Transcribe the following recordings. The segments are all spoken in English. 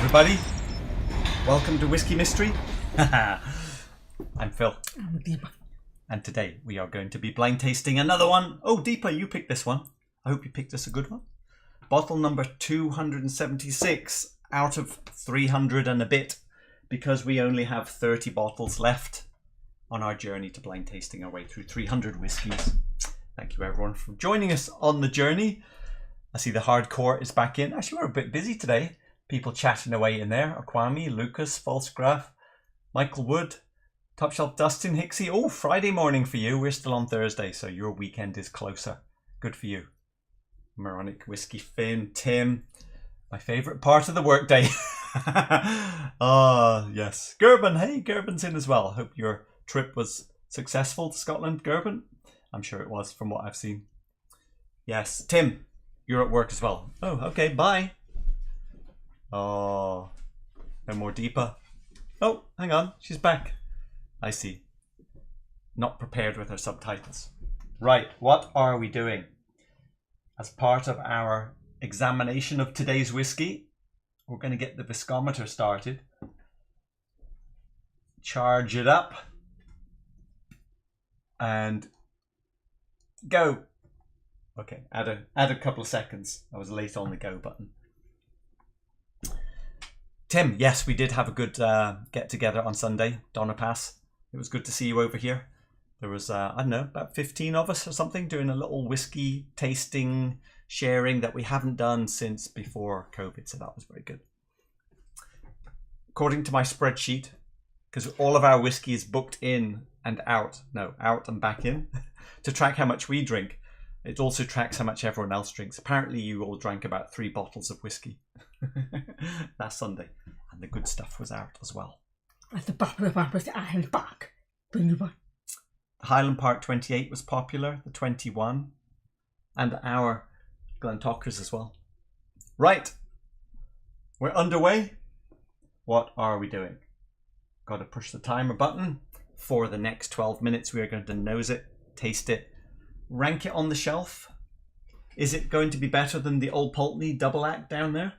everybody. Welcome to Whiskey Mystery. I'm Phil. I'm Deepa. And today we are going to be blind tasting another one. Oh, Deepa, you picked this one. I hope you picked us a good one. Bottle number 276 out of 300 and a bit, because we only have 30 bottles left on our journey to blind tasting our way through 300 whiskies. Thank you everyone for joining us on the journey. I see the hardcore is back in. Actually, we're a bit busy today. People chatting away in there. Aquami, Lucas, Falsegraph, Michael Wood, Top Shelf, Dustin, Hixie. Oh, Friday morning for you. We're still on Thursday, so your weekend is closer. Good for you. Moronic, Whiskey, Finn, Tim. My favourite part of the workday. Ah, yes. Gerben. Hey, Gerben's in as well. Hope your trip was successful to Scotland, Gerben. I'm sure it was from what I've seen. Yes. Tim, you're at work as well. Oh, okay. Bye. Oh, no more Deepa. Oh, hang on. She's back. I see. Not prepared with her subtitles. Right. What are we doing? As part of our examination of today's whiskey, we're going to get the viscometer started. Charge it up. And go. Okay, add a couple of seconds. I was late on the go button. Tim, yes, we did have a good get together on Sunday, Donna Pass. It was good to see you over here. There was, I don't know, about 15 of us or something doing a little whiskey tasting, sharing that we haven't done since before COVID. So that was very good. According to my spreadsheet, because all of our whiskey is booked in and out, no, out and back in, to track how much we drink. It also tracks how much everyone else drinks. Apparently you all drank about 3 bottles of whiskey last Sunday. And the good stuff was out as well. At the back of the bar was the Highland Park. The Highland Park 28 was popular, the 21. And our Glentockers as well. Right. We're underway. What are we doing? Got to push the timer button. For the next 12 minutes we are going to nose it, taste it, rank it on the shelf. Is it going to be better than the Old Pulteney double act down there?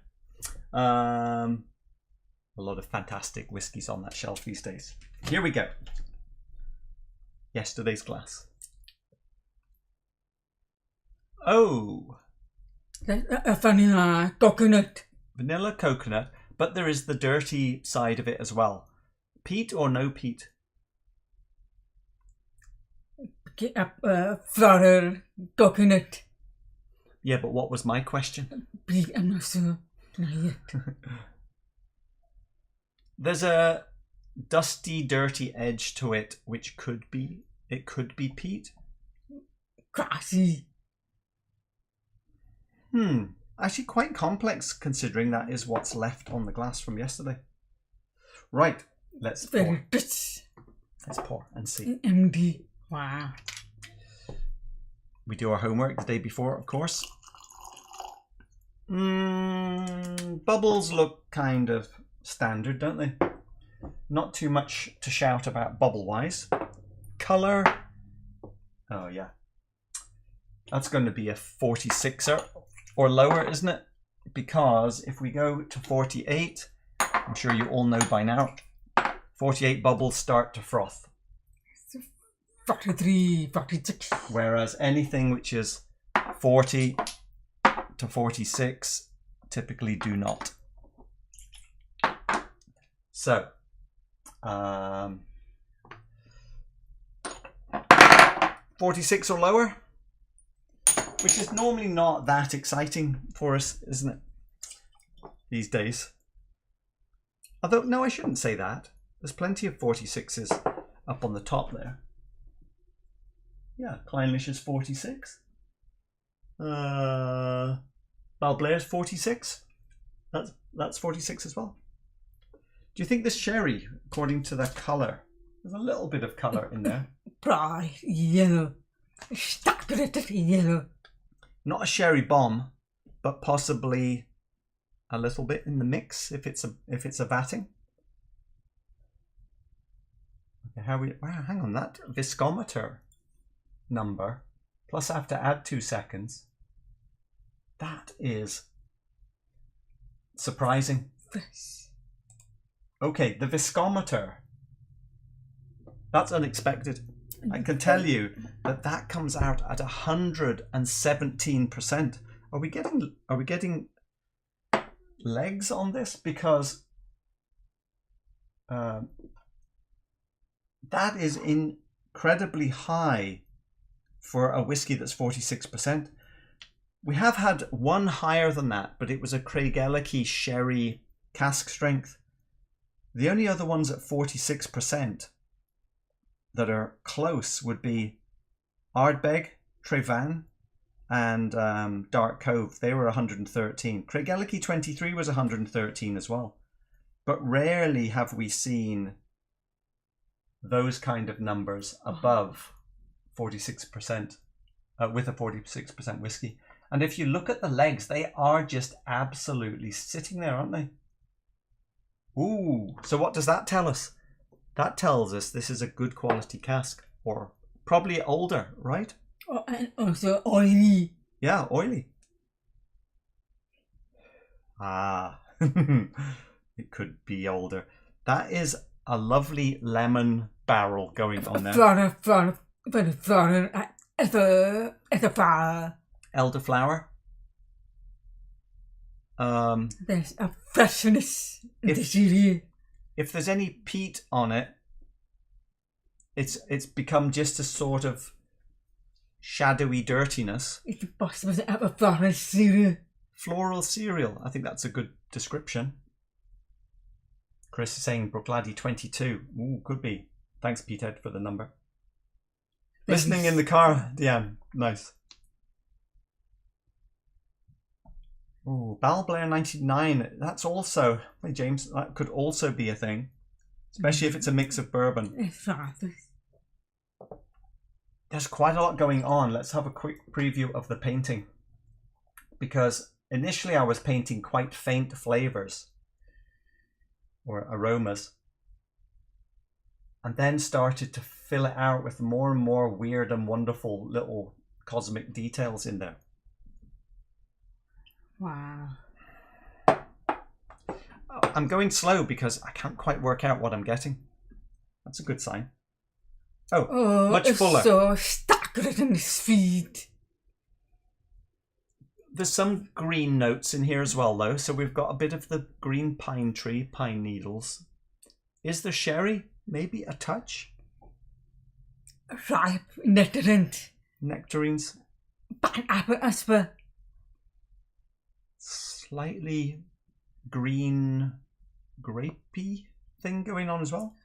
A lot of fantastic whiskies on that shelf these days. Here we go. Yesterday's glass. Oh. Vanilla coconut. Vanilla coconut, but there is the dirty side of it as well. Peat or no peat? Floral coconut. Yeah, but what was my question? I'm not sure. Not yet. There's a dusty, dirty edge to it, which could be peat. Grassy. Actually quite complex considering that is what's left on the glass from yesterday. Right, let's pour. Very rich. Let's pour and see. MD. Wow. We do our homework the day before, of course. Bubbles look kind of standard, don't they? Not too much to shout about bubble-wise. Colour. Oh, yeah. That's going to be a 46er or lower, isn't it? Because if we go to 48, I'm sure you all know by now, 48 bubbles start to froth. 43, 46. Whereas anything which is 40 to 46 typically do not. So, 46 or lower, which is normally not that exciting for us, isn't it? These days. Although, no, I shouldn't say that. There's plenty of 46s up on the top there. Yeah, Clynelish is 46. Balblair's 46. That's 46 as well. Do you think this sherry, according to the colour, there's a little bit of colour in there? Bright yellow. Saturated yellow. Not a sherry bomb, but possibly a little bit in the mix if it's a vatting. Okay, wow, hang on, that viscometer number, plus I have to add 2 seconds. That is surprising. Fresh. Okay, the viscometer. That's unexpected. I can tell you that comes out at 117%. Are we getting legs on this? Because that is incredibly high for a whiskey that's 46%. We have had one higher than that, but it was a Craigellachie sherry cask strength. The only other ones at 46% that are close would be Ardbeg, Trevan, and Dark Cove. They were 113. Craigellachie 23 was 113 as well. But rarely have we seen those kind of numbers above 46% with a 46% whiskey. And if you look at the legs, they are just absolutely sitting there, aren't they? Ooh, so what does that tell us? That tells us this is a good quality cask, or probably older, right? Oh, and also oily. Yeah, oily. Ah, it could be older. That is a lovely lemon barrel going on there. Flower, as a flower. Elderflower. There's a freshness in the cereal. If there's any peat on it, it's become just a sort of shadowy dirtiness. It's possible to have a floral cereal. Floral cereal. I think that's a good description. Chris is saying Brookladdie 22. Ooh, could be. Thanks, Petehead, for the number. Listening in the car, Deanne. Nice. Ooh, Balblair 99. That's also, hey James, that could also be a thing. Especially if it's a mix of bourbon. It's rather. There's quite a lot going on. Let's have a quick preview of the painting. Because initially I was painting quite faint flavors or aromas, and then started to fill it out with more and more weird and wonderful little cosmic details in there. Wow. I'm going slow because I can't quite work out what I'm getting. That's a good sign. Oh, much fuller. So staggering in his feet. There's some green notes in here as well, though. So we've got a bit of the green pine tree, pine needles. Is there sherry? Maybe a touch? Ripe nectarines. Nectarines. Pineapple as well. Slightly green grapey thing going on as well.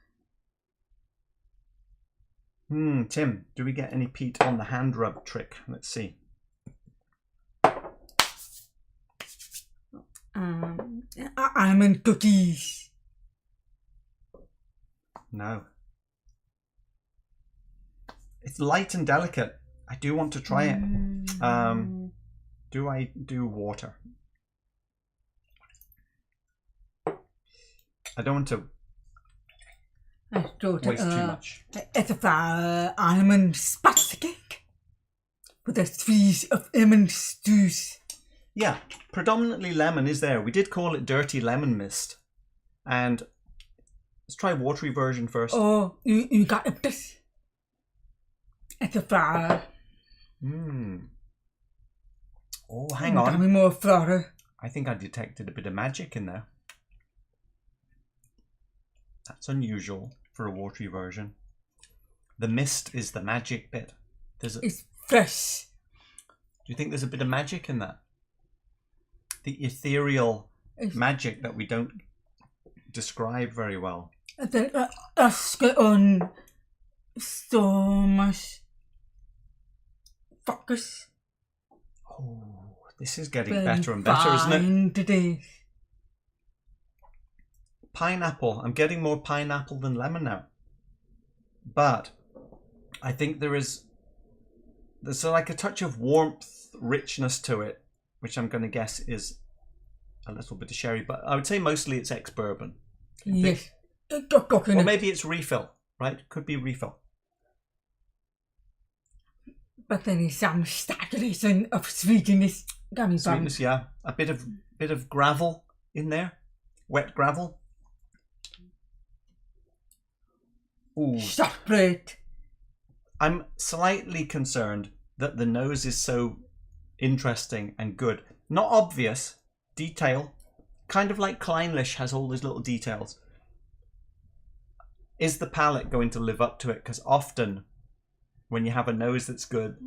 Tim, do we get any peat on the hand rub trick? Let's see. Almond cookies. No. It's light and delicate. I do want to try it. Do I do water? I don't want to waste too much. It's a almond spicy cake with a squeeze of lemon juice. Yeah, predominantly lemon is there. We did call it dirty lemon mist. And let's try watery version first. Oh, you got this. It's a flower. Oh, hang on. Tell me more flower. I think I detected a bit of magic in there. That's unusual for a watery version. The mist is the magic bit. It's fresh. Do you think there's a bit of magic in that? The ethereal magic that we don't describe very well. Let's get on so much focus. Oh, this is getting better and better, isn't it? Today. Pineapple. I'm getting more pineapple than lemon now. But I think there's like a touch of warmth, richness to it, which I'm going to guess is a little bit of sherry, but I would say mostly it's ex-bourbon. Yes. Or maybe it's refill, right? Could be refill. But then there's some stagnation of sweetness coming from. Sweetness, yeah. A bit of gravel in there. Wet gravel. Ooh. Shortbread. I'm slightly concerned that the nose is so interesting and good. Not obvious. Detail. Kind of like Clynelish has all these little details. Is the palate going to live up to it? Because often when you have a nose that's good,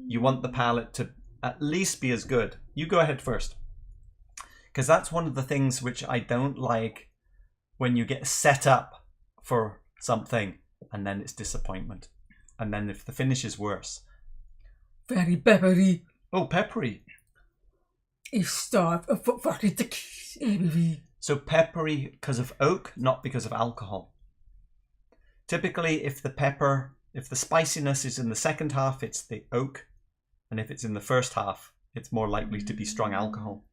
you want the palate to at least be as good. You go ahead first. Because that's one of the things which I don't like when you get set up for something and then it's disappointment. And then if the finish is worse. Very peppery. Oh, peppery. It's starved of 46 ABV. So peppery because of oak, not because of alcohol. Typically, if the spiciness is in the second half, it's the oak. And if it's in the first half, it's more likely to be strong alcohol.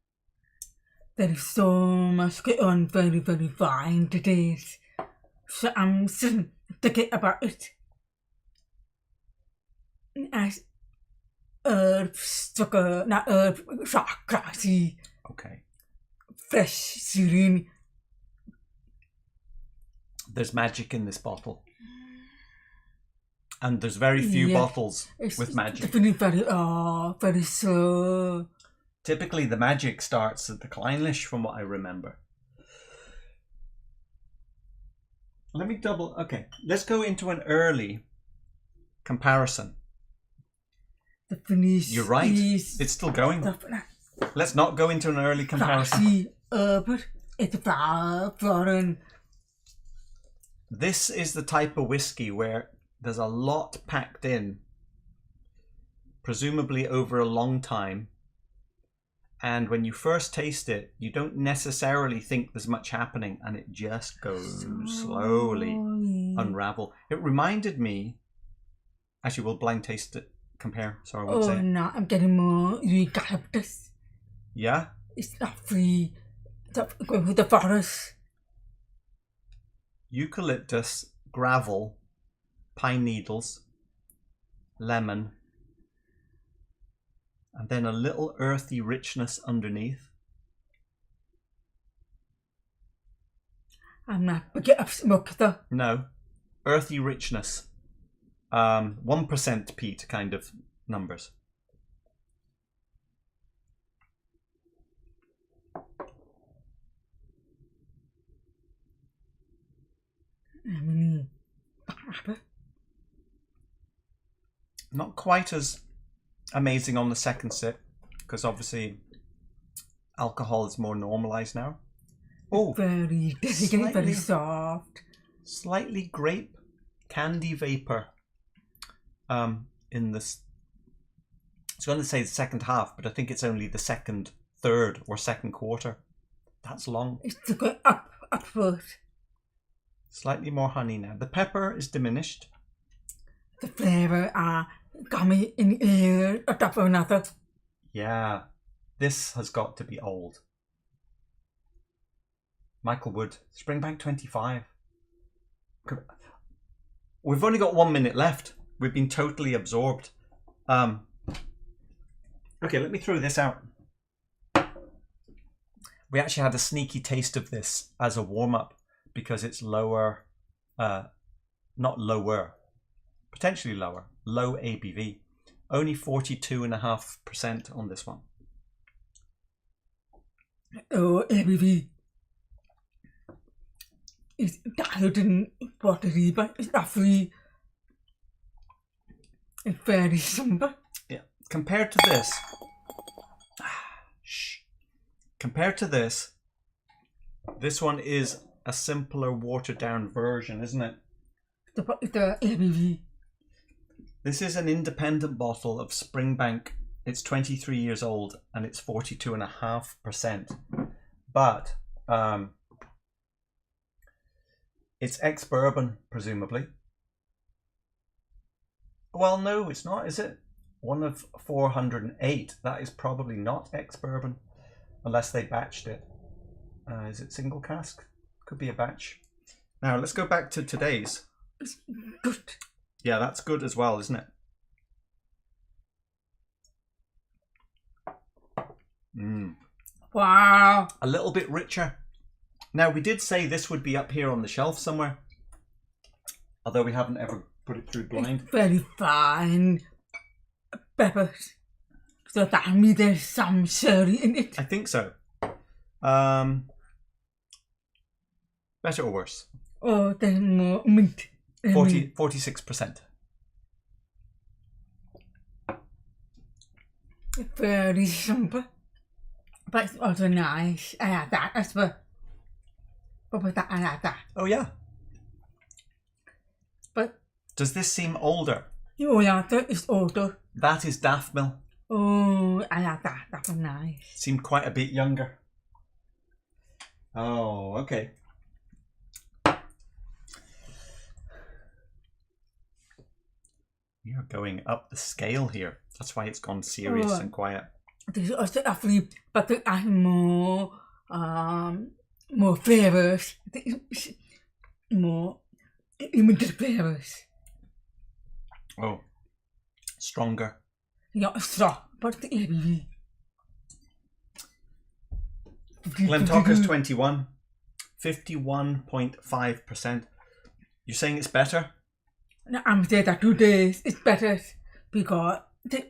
There is so much going on, very, very fine today. So I'm still thinking about it. As herbs, not herbs, rock, grassy, Okay. fresh, serene. There's magic in this bottle. And there's very few bottles with magic. Definitely very slow. Typically, the magic starts at the Clynelish, from what I remember. Let me okay, let's go into an early comparison. The finish. You're right. It's still going. Let's not go into an early comparison. This is the type of whiskey where there's a lot packed in, presumably over a long time. And when you first taste it, you don't necessarily think there's much happening, and it just goes slowly unravel. It reminded me, actually, we'll blind taste it, compare. Sorry, I won't say it. No, I'm getting more eucalyptus. Yeah? It's not free. Going with the forest. Eucalyptus, gravel, pine needles, lemon, and then a little earthy richness underneath. I'm not forget of smoke though. No, earthy richness. 1% peat kind of numbers. Not quite as amazing on the second sip, because obviously alcohol is more normalized now. Oh, very delicate, very soft. Slightly grape candy vapor. In this, I was going to say the second half, but I think it's only the third or second quarter. That's long. It's going upward. Slightly more honey now. The pepper is diminished. The flavour got me in the ear, a top of another. Yeah, this has got to be old. Michael Wood, Springbank 25. We've only got 1 minute left. We've been totally absorbed. Okay, let me throw this out. We actually had a sneaky taste of this as a warm-up because it's lower, not lower, potentially lower, low ABV. Only 42.5% on this one. Oh, ABV. It's dialed in watery, but it's not free. It's very somber. Yeah, compared to this, compared to this one is a simpler, watered-down version, isn't it? The ABV. This is an independent bottle of Springbank. It's 23 years old and it's 42.5%. But it's ex-Bourbon, presumably. Well, no, it's not, is it? One of 408. That is probably not ex-Bourbon, unless they batched it. Is it single cask? Could be a batch. Now, let's go back to today's. It's good. Yeah, that's good as well, isn't it? Wow. A little bit richer. Now, we did say this would be up here on the shelf somewhere, although we haven't ever put it through blind. It's very fine peppers. So that means there's some sherry in it. I think so. Better or worse? Oh, there's more mint. 46%. Very simple. But it's also nice. I like that as well. But I like that. Oh, yeah. But Does this seem older? your other is older. That is Daffmill. Oh, I like that. That was nice. Seemed quite a bit younger. Oh, okay. We are going up the scale here. That's why it's gone serious and quiet. There's also actually, but there are more flavors. More limited flavors. Oh, stronger. Yeah, so, but Glentocher's 21, 51.5%. You're saying it's better? No, I'm saying that 2 days is better because the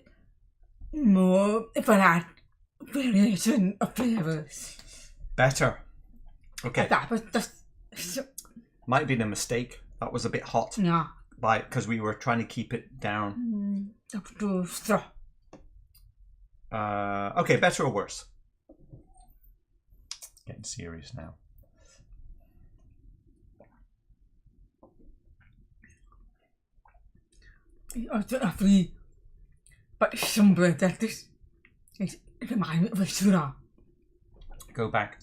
more variation of flavors. Better. Okay. That was just Might have been a mistake. That was a bit hot. yeah. Because we were trying to keep it down. Okay, better or worse? Getting serious now. Actually, but somewhere that this reminds me of a surah. Go back.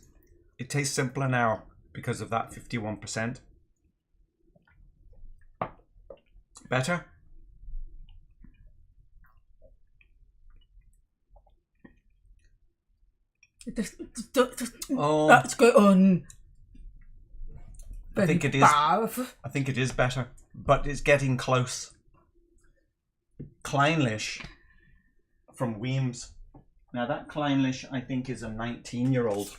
It tastes simpler now because of that 51%. Better? Oh. That's going on. I think it is. Powerful. I think it is better, but it's getting close. Clynelish from Wemyss. Now that Clynelish, I think, is a 19-year-old.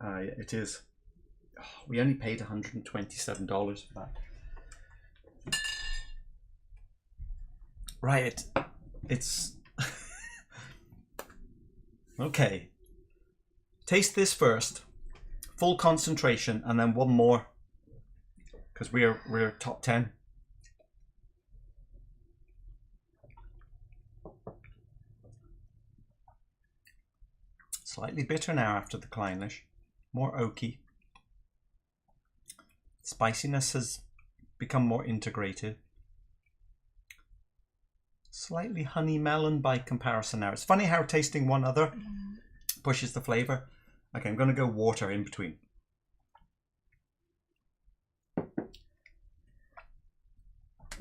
It is. Oh, we only paid $127 for that. Right, it's okay. Taste this first, full concentration, and then one more, because we're top 10. Slightly bitter now after the Clynelish, more oaky. Spiciness has become more integrated. Slightly honey melon by comparison now. It's funny how tasting one other pushes the flavour. Okay, I'm going to go water in between.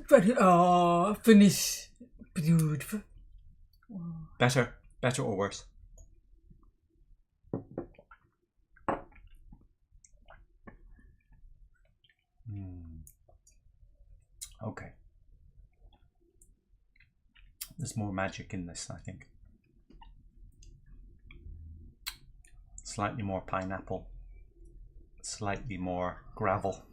Very finish beautiful. Better or worse? Okay. There's more magic in this, I think. Slightly more pineapple. Slightly more gravel.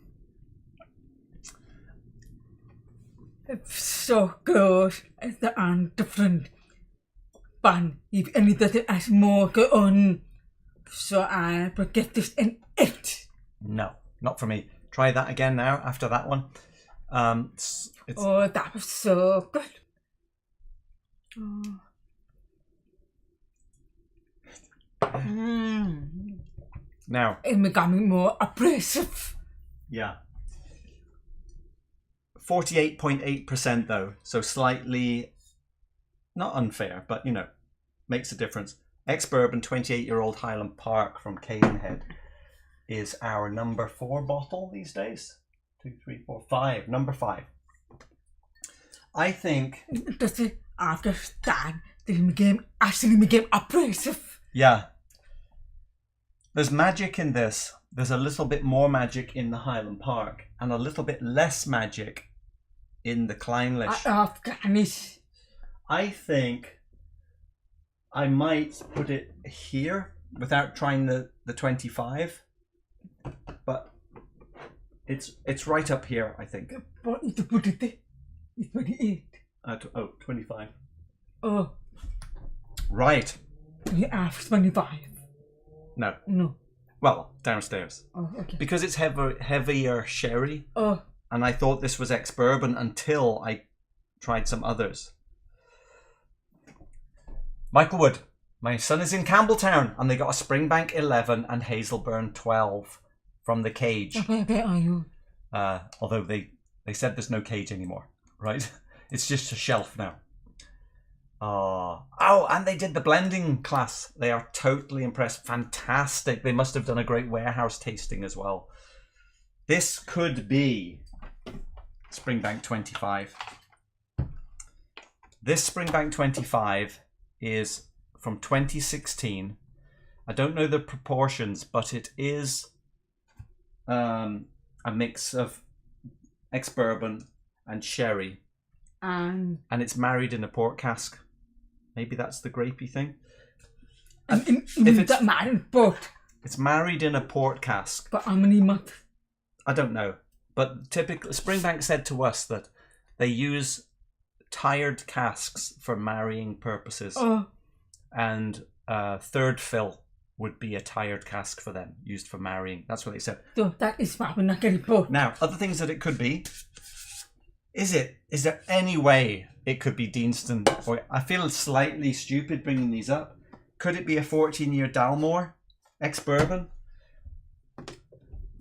It's so good. It's different. But if anything has more go on, so I forget this and it. No, not for me. Try that again now after that one. It's oh, that was so good. Oh. Now it's becoming more abrasive. Yeah. 48.8% though, so slightly not unfair, but you know, makes a difference. Ex-Bourbon 28-year-old Highland Park from Cadenhead is our number 4 bottle these days. 2, 3, 4, 5. Number 5. I think. Does it understand that actually became abrasive? Yeah. There's magic in this. There's a little bit more magic in the Highland Park and a little bit less magic in the Clynelish. I think I might put it here without trying the 25, but it's right up here, I think. What is the put it? It's 28. 25. Oh, Right. you have 25. No. No. Well, downstairs. Oh, okay. Because it's heavier sherry, Oh, and I thought this was ex-bourbon until I tried some others. Michael Wood. My son is in Campbelltown, and they got a Springbank 11 and Hazelburn 12 from the cage. where are you? Although they said there's no cage anymore, right? It's just a shelf now. Oh, and they did the blending class. They are totally impressed. Fantastic. They must have done a great warehouse tasting as well. This could be Springbank 25. This Springbank 25 is from 2016. I don't know the proportions, but it is a mix of ex-bourbon and sherry. And it's married in a port cask. Maybe that's the grapey thing. If it's married, but it's married in a port cask. But how many months? I don't know. But typically, Springbank said to us that they use tired casks for marrying purposes. Oh. And third fill would be a tired cask for them, used for marrying. That's what they said. So that is why we're not getting both. Now, other things that it could be. Is there any way it could be Deanston? Or I feel slightly stupid bringing these up. Could it be a 14-year Dalmore ex-bourbon?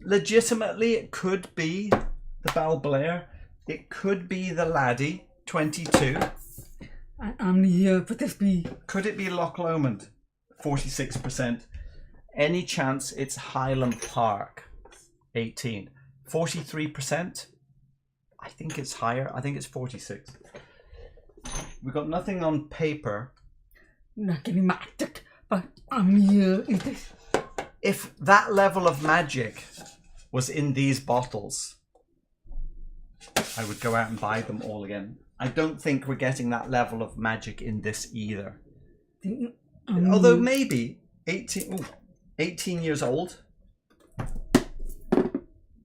Legitimately, it could be the Balblair. It could be the Laddie 22. And how many years would this be? Could it be Loch Lomond 46%? Any chance it's Highland Park 18? 43%? I think it's higher. I think it's 46. We've got nothing on paper. Not getting magic, but how many years is this? If that level of magic was in these bottles, I would go out and buy them all again. I don't think we're getting that level of magic in this either. Although maybe 18 years old.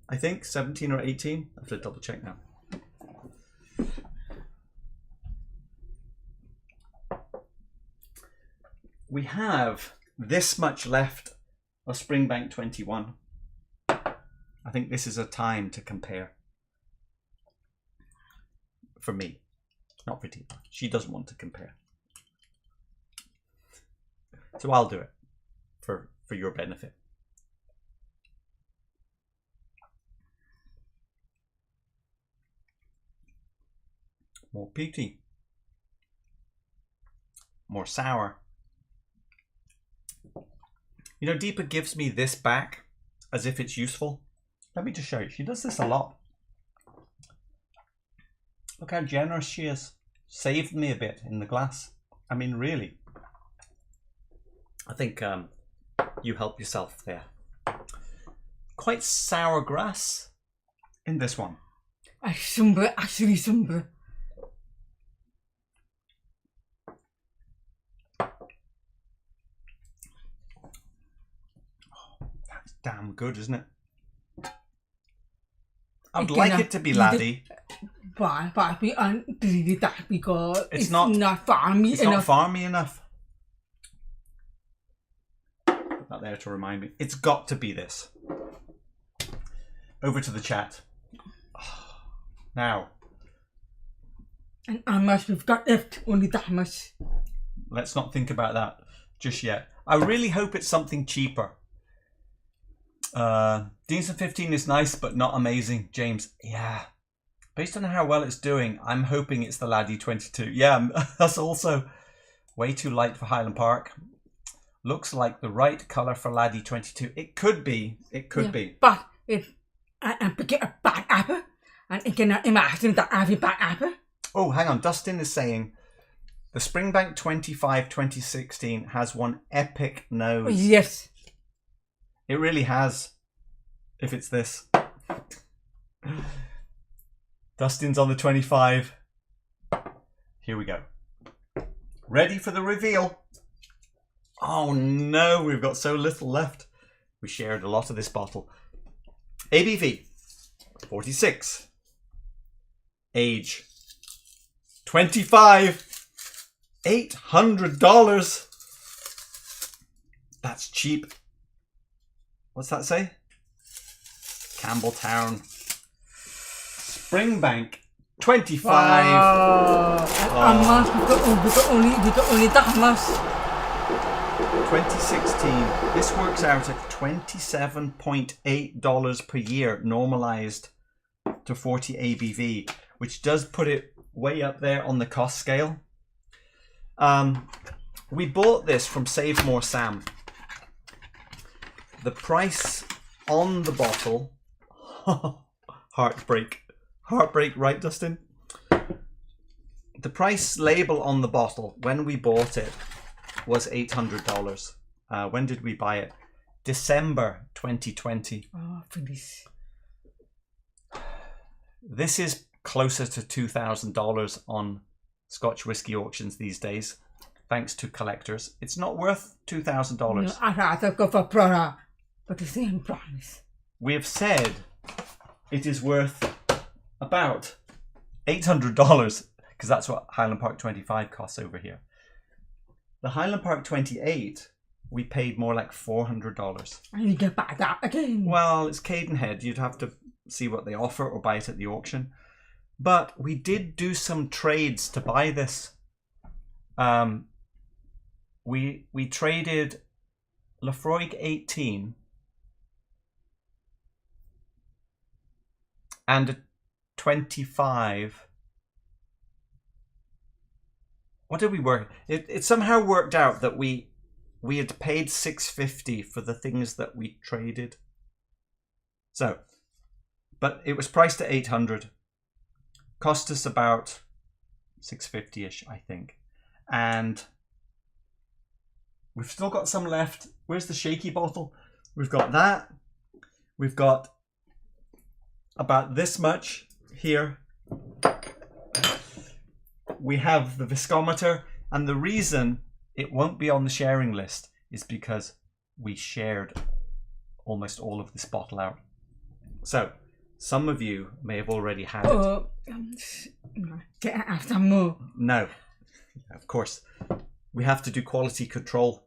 I think 17 or 18. I have to double check now. We have this much left of Springbank 21. I think this is a time to compare. For me, not for Deepa. She doesn't want to compare. So I'll do it for your benefit. More peaty. More sour. You know, Deepa gives me this back as if it's useful. Let me just show you. She does this a lot. Look how generous she is. Saved me a bit in the glass. I mean, really. I think you help yourself there. Quite sour grass in this one. Actually somber. That's damn good, isn't it? I'd like it to be Laddie. But we aren't really that because it's not farmy enough. It's not farmy enough. Put that there to remind me. It's got to be this. Over to the chat. Now. And how much we've got left? Only that much. Let's not think about that just yet. I really hope it's something cheaper. Deanston 15 is nice, but not amazing. James, yeah. Based on how well it's doing, I'm hoping it's the Laddie 22. Yeah, that's also way too light for Highland Park. Looks like the right colour for Laddie 22. It could be. It could be. But if I get a bad apple, and I cannot imagine that I have a bad apple. Oh, hang on. Dustin is saying the Springbank 25 2016 has one epic nose. Yes. It really has. If it's this. Dustin's on the 25. Here we go. Ready for the reveal. Oh no, we've got so little left. We shared a lot of this bottle. ABV, 46. Age, 25. $800. That's cheap. What's that say? Campbelltown. Springbank, 25. Wow. We got only that much. 2016. This works out at $27.8 per year, normalized to 40 ABV, which does put it way up there on the cost scale. We bought this from Save More Sam. The price on the bottle, heartbreak, right, Dustin? The price label on the bottle when we bought it was $800. When did we buy it? December 2020. Oh, please. This is closer to $2,000 on Scotch whisky auctions these days, thanks to collectors. It's not worth $2,000. No, I'd rather go for Brora, but the same price. We have said it is worth about $800 because that's what Highland Park 25 costs over here. The Highland Park 28, we paid more like $400. And you get back that again. Well, it's Cadenhead. You'd have to see what they offer or buy it at the auction. But we did do some trades to buy this. We traded Laphroaig 18 and a 25. What did we work? It somehow worked out that we had paid $650 for the things that we traded. So, but it was priced at $800. Cost us about $650-ish, I think. And we've still got some left. Where's the shaky bottle? We've got that. We've got about this much here. We have the viscometer, and the reason it won't be on the sharing list is because we shared almost all of this bottle out. So some of you may have already had it. Get after more. No, of course. We have to do quality control.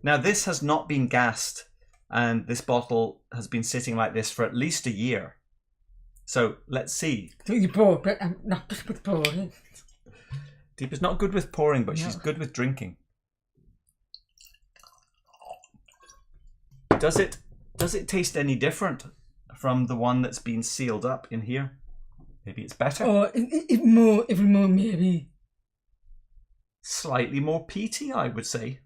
Now this has not been gassed, and this bottle has been sitting like this for at least a year. So let's see. You pour, but I'm not good with pouring. Deepa's not good with pouring, but No. she's good with drinking. Does it taste any different from the one that's been sealed up in here? Maybe it's better. Or even more maybe. Slightly more peaty, I would say.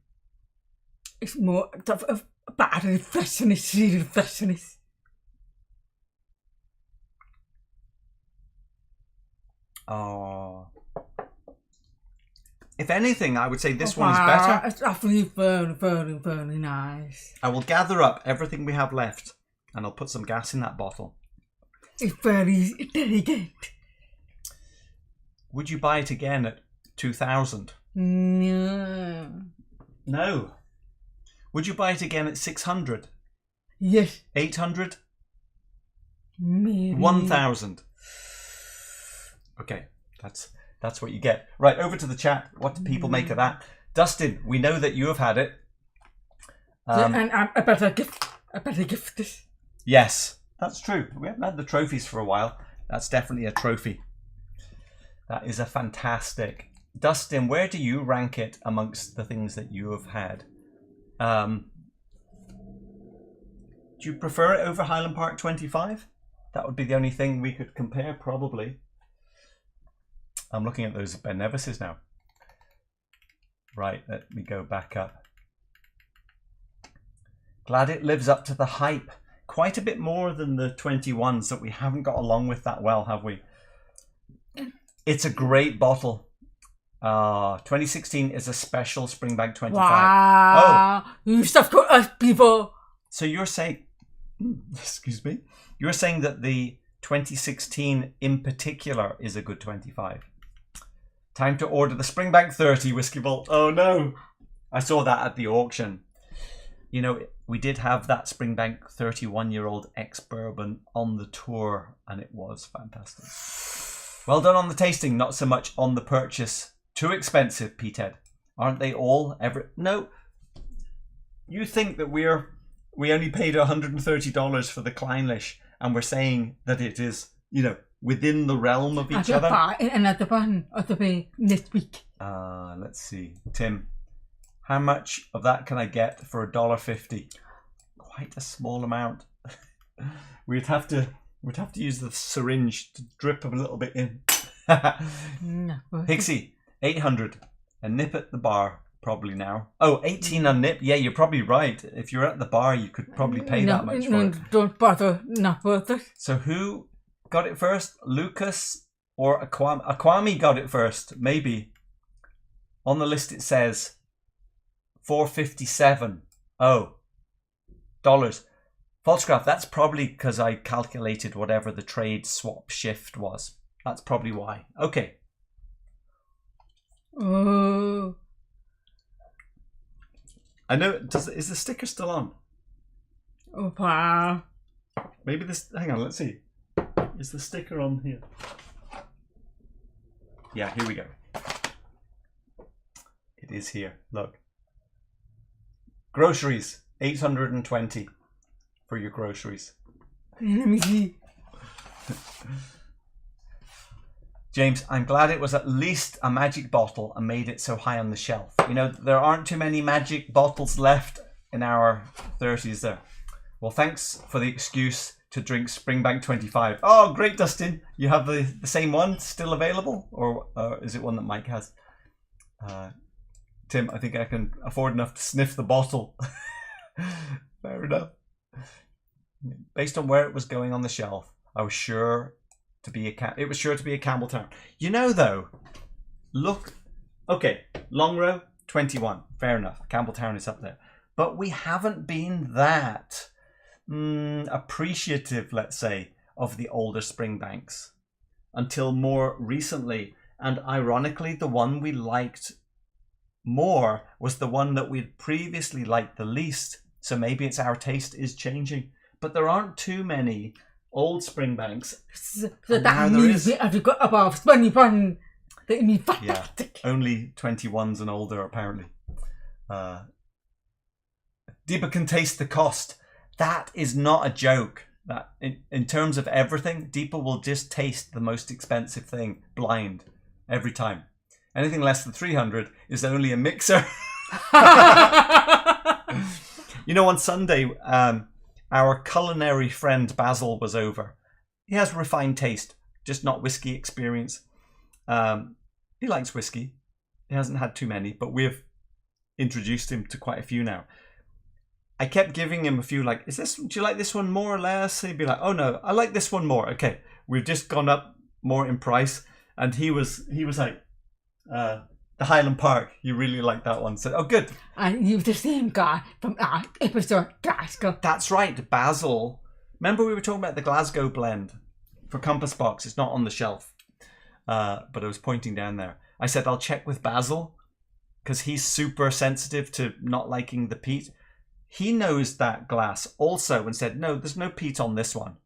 It's more of battery freshness, cereal freshness. Oh. If anything, I would say this one is better. It's actually very nice. I will gather up everything we have left and I'll put some gas in that bottle. It's very delicate. Would you buy it again at 2,000? No. No. Would you buy it again at 600? Yes. 800? Maybe. 1,000? Okay, that's what you get. Right, over to the chat. What do people make of that? Dustin, we know that you have had it. And I better gift this. Yes, that's true. We haven't had the trophies for a while. That's definitely a trophy. That is a fantastic. Dustin, where do you rank it amongst the things that you have had? Do you prefer it over Highland Park 25? That would be the only thing we could compare, probably. I'm looking at those Ben Nevises now. Right, let me go back up. Glad it lives up to the hype. Quite a bit more than the 21s that we haven't got along with that well, have we? It's a great bottle. 2016 is a special Springbank 25. Wow. Oh. You stuff got us people. So you're saying, excuse me, you're saying that the 2016 in particular is a good 25. Time to order the Springbank 30 Whiskey Vault. Oh no. I saw that at the auction. You know, we did have that Springbank 31-year-old ex-bourbon on the tour, and it was fantastic. Well done on the tasting, not so much on the purchase. Too expensive, Petehead. Aren't they all? No. You think that we only paid $130 for the Clynelish, and we're saying that it is, you know, within the realm of each other? Buy another one of the way next week. Let's see. Tim, how much of that can I get for $1.50? Quite a small amount. We'd have to use the syringe to drip a little bit in. Pixie, 800. A nip at the bar, probably now. Oh, 18 a nip. Yeah, you're probably right. If you're at the bar, you could probably pay that much for it. Don't bother. Not worth it. So who got it first? Lucas or Aquami? Aquami got it first, maybe. On the list it says $4.57. Oh, dollars. Falscraft, that's probably because I calculated whatever the trade swap shift was. That's probably why. Okay. Oh. I know. Is the sticker still on? Oh, wow. Maybe this. Hang on. Let's see. Is the sticker on here? Yeah. Here we go. It is here. Look. Groceries. 820 for your groceries. Let me see. James, I'm glad it was at least a magic bottle and made it so high on the shelf. You know, there aren't too many magic bottles left in our 30s there. Well, thanks for the excuse to drink Springbank 25. Oh, great, Dustin. You have the same one still available? Or is it one that Mike has? Tim, I think I can afford enough to sniff the bottle. Fair enough. Based on where it was going on the shelf, I was sure it was sure to be a Campbelltown. You know, though, look, okay, Longrow 21, fair enough. Campbelltown is up there, but we haven't been that appreciative, let's say, of the older Springbanks until more recently. And ironically, the one we liked more was the one that we'd previously liked the least. So maybe it's our taste is changing, but there aren't too many old Springbanks. So that means we have got above 21. That means fantastic. Yeah, only 21s and older apparently. Deepa can taste the cost. That is not a joke. That in terms of everything, Deepa will just taste the most expensive thing blind every time. Anything less than 300 is only a mixer. You know, on Sunday, our culinary friend Basil was over. He has refined taste, just not whiskey experience. He likes whiskey. He hasn't had too many, but we've introduced him to quite a few now. I kept giving him a few, like, do you like this one more or less? He'd be like, oh no, I like this one more. Okay, we've just gone up more in price. And he was like, the Highland Park, you really like that one. So, oh, good. And he was the same guy from our episode Glasgow. That's right, Basil. Remember we were talking about the Glasgow blend for Compass Box. It's not on the shelf, but I was pointing down there. I said I'll check with Basil because he's super sensitive to not liking the peat. He knows that glass also and said, no, there's no peat on this one.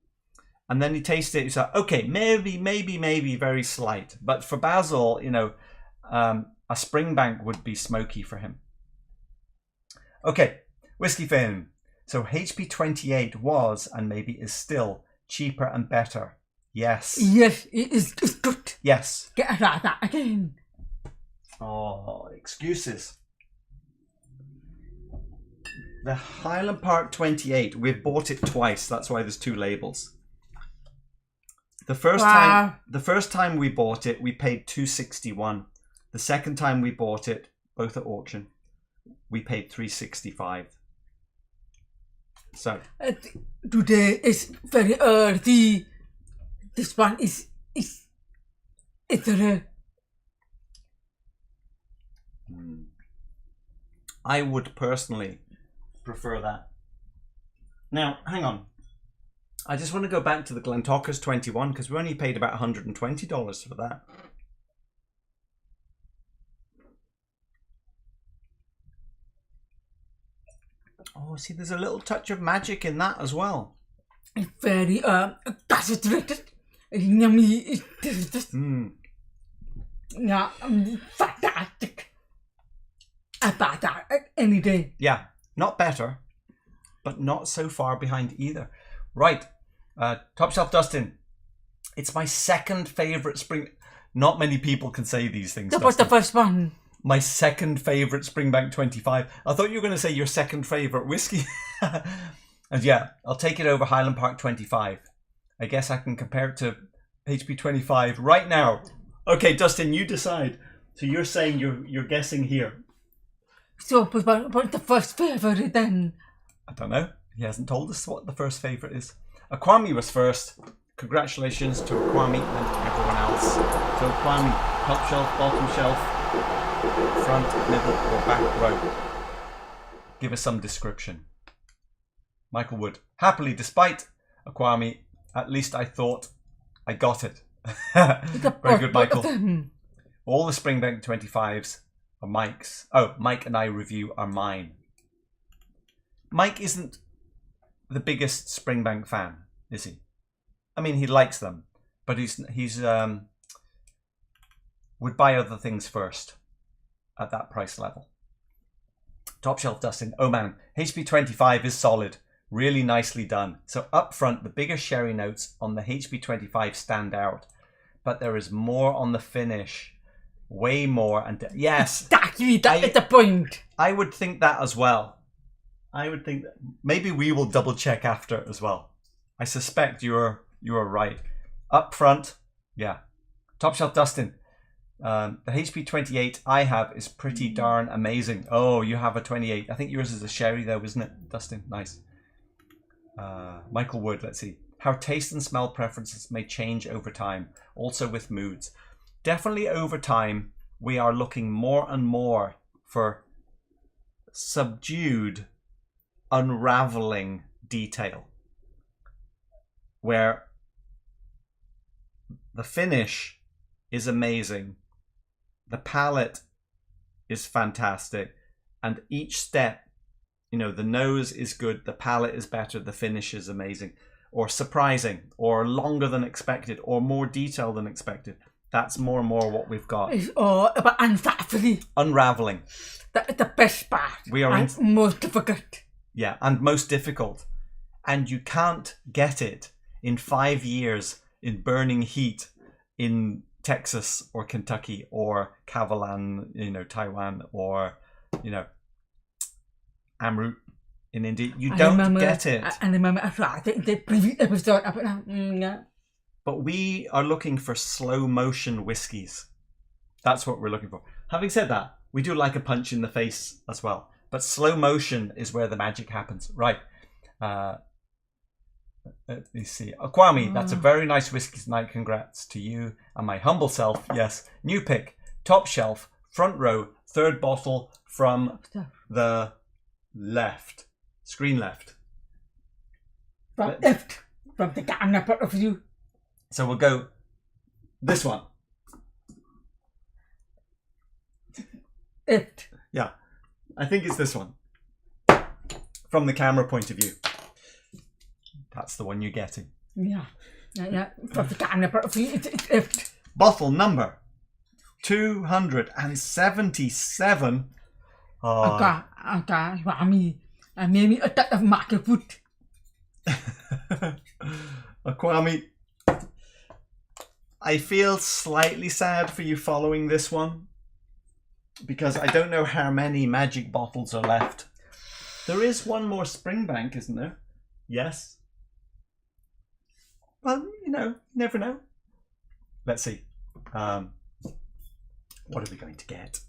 And then he tasted it. He's like, okay, maybe very slight. But for Basil, you know, a Springbank would be smoky for him. Okay, Whiskey Finn. So HP 28 was, and maybe is still, cheaper and better. Yes. Yes, it is good. Yes. Get out of that again. Oh, excuses. The Highland Park 28, we've bought it twice. That's why there's two labels. The first time we bought it, we paid $261. The second time we bought it, both at auction, we paid $365. So today is very early. This one is I would personally prefer that. Now, hang on. I just want to go back to the Glentockers 21 because we only paid about $120 for that. Oh, see, there's a little touch of magic in that as well. It's very concentrated. It's yummy. It's delicious. Yeah, fantastic. I buy that any day. Yeah, not better, but not so far behind either. Right, Top Shelf Dustin. It's my second favourite spring... Not many people can say these things, That was the first one. My second favourite Springbank 25. I thought you were going to say your second favourite whiskey. And yeah, I'll take it over Highland Park 25. I guess I can compare it to HP 25 right now. Okay, Dustin, you decide. So you're saying you're guessing here. So, what's the first favourite then? I don't know. He hasn't told us what the first favourite is. Akwami was first. Congratulations to Akwami and everyone else. So Akwami, top shelf, bottom shelf, front, middle or back row. Give us some description. Michael Wood. Happily, despite Akwami, at least I thought I got it. Very good, Michael. All the Springbank 25s are Mike's. Oh, Mike and I review are mine. Mike isn't the biggest Springbank fan, is he? I mean, he likes them, but he's would buy other things first at that price level. Top Shelf Dustin. Oh man, HP 25 is solid. Really nicely done. So up front, the bigger sherry notes on the HP 25 stand out, but there is more on the finish. Way more. And yes, Exactly, that's the point. I would think that as well. I would think that maybe we will double check after as well. I suspect you're right. Up front, yeah. Top Shelf Dustin. The HP 28 I have is pretty darn amazing. Oh, you have a 28. I think yours is a sherry though, isn't it, Dustin? Nice. Michael Wood, let's see. How taste and smell preferences may change over time, also with moods. Definitely over time, we are looking more and more for subdued, unraveling detail. Where the finish is amazing, the palate is fantastic, and each step, you know, the nose is good, the palate is better, the finish is amazing, or surprising, or longer than expected, or more detail than expected. That's more and more what we've got. It's all about unraveling. The best part. We are most difficult. Yeah, and most difficult. And you can't get it in 5 years in burning heat in Texas or Kentucky or Kavalan, you know, Taiwan, or, you know, Amrut in India. You don't get it. I remember the previous episode. But we are looking for slow motion whiskies. That's what we're looking for. Having said that, we do like a punch in the face as well. But slow motion is where the magic happens. Right. Let me see. Akwami, that's a very nice whiskey tonight. Congrats to you and my humble self. Yes. New pick. Top shelf. Front row. Third bottle from the left. Screen left. From left. From the camera point of view. So we'll go this one. It. Yeah. I think it's this one. From the camera point of view. That's the one you're getting. Yeah. From the camera point of view, it's it. Bottle number 277. Okay. Maybe a touch of market food. Akwami, I feel slightly sad for you following this one, because I don't know how many magic bottles are left. There is one more Springbank, isn't there? Yes. Well, you know, never know. Let's see. What are we going to get?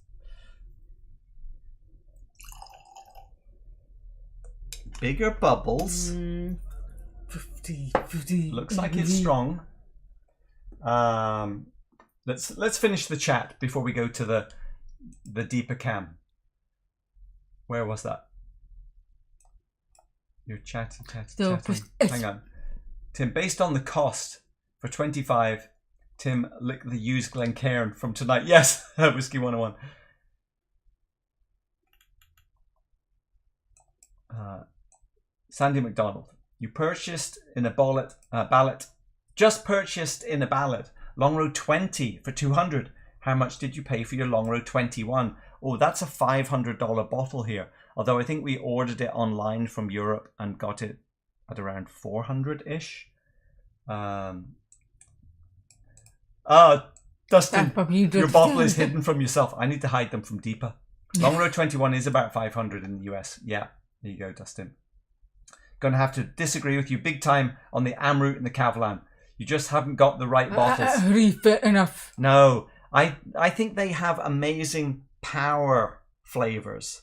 Bigger bubbles. 50. Looks like it's strong. Let's finish the chat before we go to the deeper cam. Where was that? You're chatting. Hang on. Tim, based on the cost for 25, Tim, lick the used Glencairn from tonight. Yes, Whiskey 101. Sandy McDonald. You purchased in a ballot. Just purchased in a ballot. Longrow 20 for 200. How much did you pay for your Longrow 21? Oh, that's a $500 bottle here. Although I think we ordered it online from Europe and got it at around 400-ish. Dustin, your bottle is hidden from yourself. I need to hide them from Deepa. Longrow 21 is about 500 in the US. Yeah, there you go, Dustin. Gonna have to disagree with you big time on the Amrut and the Kavalan. You just haven't got the right bottles. Refit enough. No, I think they have amazing power flavors,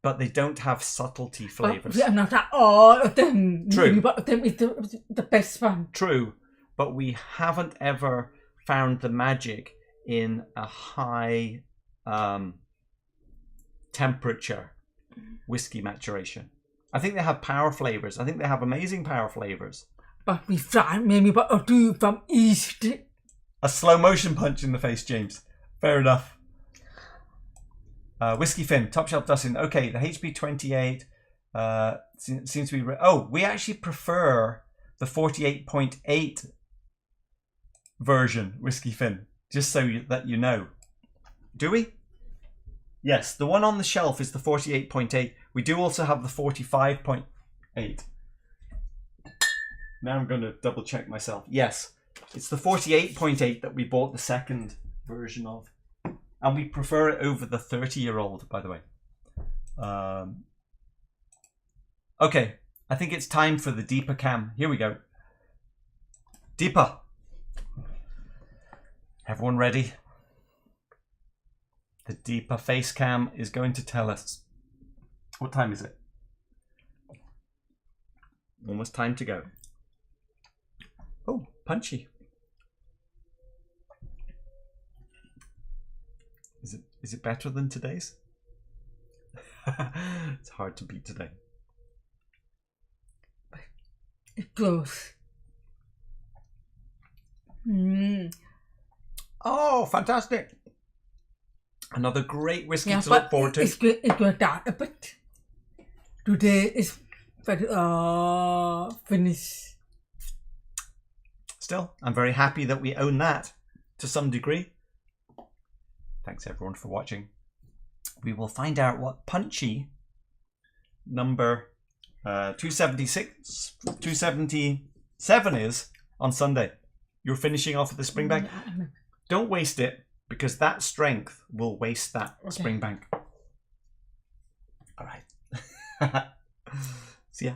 but they don't have subtlety flavors. But not at all of them. True. But them is the best one. True, but we haven't ever found the magic in a high temperature whiskey maturation. I think they have power flavors. I think they have amazing power flavors. But we found maybe what I'll do from east. A slow motion punch in the face, James. Fair enough. Whiskey Finn, Top Shelf Dustin. Okay, the HB 28 seems to be... we actually prefer the 48.8 version, Whiskey Finn. Just so that you know. Do we? Yes, the one on the shelf is the 48.8. We do also have the 45.8. Now I'm going to double check myself. Yes, it's the 48.8 that we bought the second version of. And we prefer it over the 30-year-old, by the way. Okay, I think it's time for the Deepa cam. Here we go. Deepa. Everyone ready? The Deepa face cam is going to tell us. What time is it? Almost time to go. Oh, punchy. Is it better than today's? It's hard to beat today. It goes. Oh, fantastic. Another great whiskey to look forward to. It's good. It went down a bit. Today is very finished. Still, I'm very happy that we own that to some degree. Thanks everyone for watching. We will find out what punchy number 277 is on Sunday. You're finishing off with the Springbank. Don't waste it, because that strength will waste that Springbank. All right. See ya.